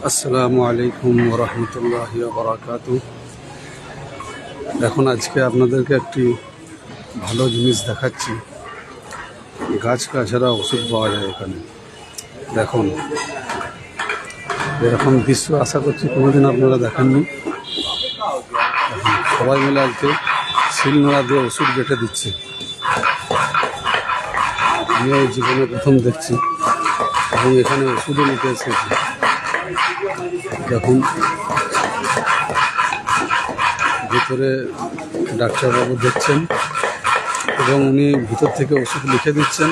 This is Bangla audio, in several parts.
আসসালামু আলাইকুম ওরহমতুল্লাহি বারাকাতু। এখন আজকে আপনাদেরকে একটি ভালো জিনিস দেখাচ্ছি। গাছগাছরা ওষুধ পাওয়া যায় এখানে। দেখুন, এরকম দৃশ্য আশা করছি কোনোদিন আপনারা দেখেননি। সবাই মিলে আজকে শিলনোড়া দিয়ে ওষুধ বেটে দিচ্ছে। আমি এই জীবনে প্রথম দেখছি এবং এখানে ওষুধও নিতে এসেছি। দেখুন, ভিতরে ডাক্তারবাবু দেখছেন এবং উনি ভিতর থেকে ওষুধ লিখে দিচ্ছেন।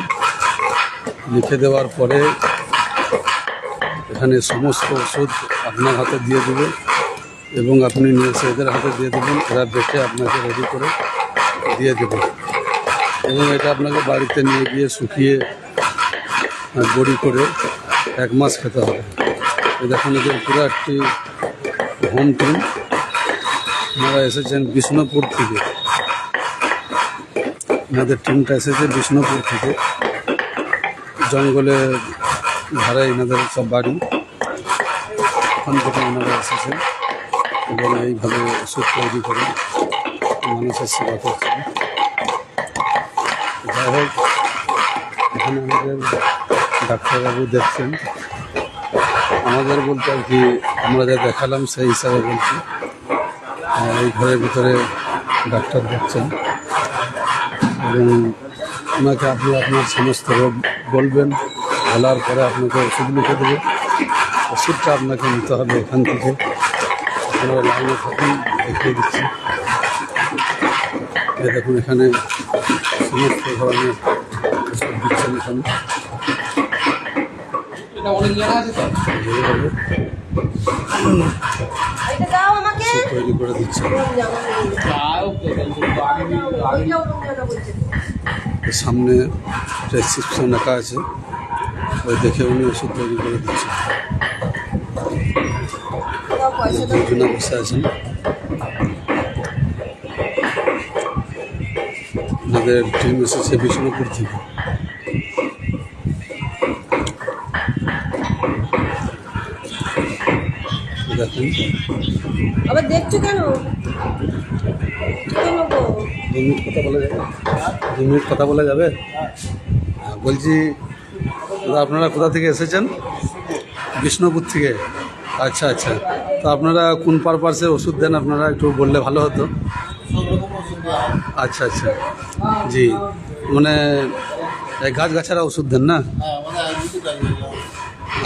লিখে দেওয়ার পরে এখানে সমস্ত ওষুধ আপনার হাতে দিয়ে দেবে এবং আপনি নিয়ে এসে এদের হাতে দিয়ে দেবেন। এরা দেখে আপনাকে রেডি করে দিয়ে দেবে এবং এটা আপনাকে বাড়িতে নিয়ে গিয়ে শুকিয়ে বড়ি করে 1 মাস খেতে হবে। দেখুন, এদের পুরো একটি হোম টিম। ওনারা এসেছেন বিষ্ণুপুর থেকে। এনাদের টিমটা এসেছে বিষ্ণুপুর থেকে। জঙ্গলের ধারে এনাদের সব বাড়ি। ওখান থেকে ওনারা এসেছেন এবং এইভাবে ওষুধ তৈরি করে মানুষের সেবা করছেন। যাই হোক, এখানে আমাদের ডাক্তারবাবু দেখছেন। আমাদের বলতে আর কি, আমরা যা দেখালাম সেই হিসাবে বলছি। এই ঘরের ভিতরে ডাক্তার দেখছেন এবং ওনাকে আপনি আপনার সমস্ত রোগ বলবেন। বলার পরে আপনাকে ওষুধ লিখে দেবে। ওষুধটা আপনাকে নিতে হবে এখান থেকে। আপনারা লাইনে থাকুন, দেখিয়ে দিচ্ছি। দেখুন, এখানে সমস্ত ধরনের ওষুধ দিচ্ছেন। এখানে তৈরি করে দিচ্ছে। সামনে প্রেসক্রিপশন রাখা আছে, ওই দেখে উনি ওষুধ তৈরি করে দিচ্ছে। দুজনে বসে আছেন। আমাদের টিম এসেছে বিষ্ণুপুর থেকে। দেখুন, আবার দেখছো কেন? 2 মিনিট কথা বলা যাবে? 2 মিনিট কথা বলা যাবে? বলছি, দাদা আপনারা কোথা থেকে এসেছেন? বিষ্ণুপুর থেকে। আচ্ছা আচ্ছা, তো আপনারা কোন পারপাসে ওষুধ দেন আপনারা একটু বললে ভালো হতো। আচ্ছা আচ্ছা, জি, মানে গাছগাছারা ওষুধ দেন না?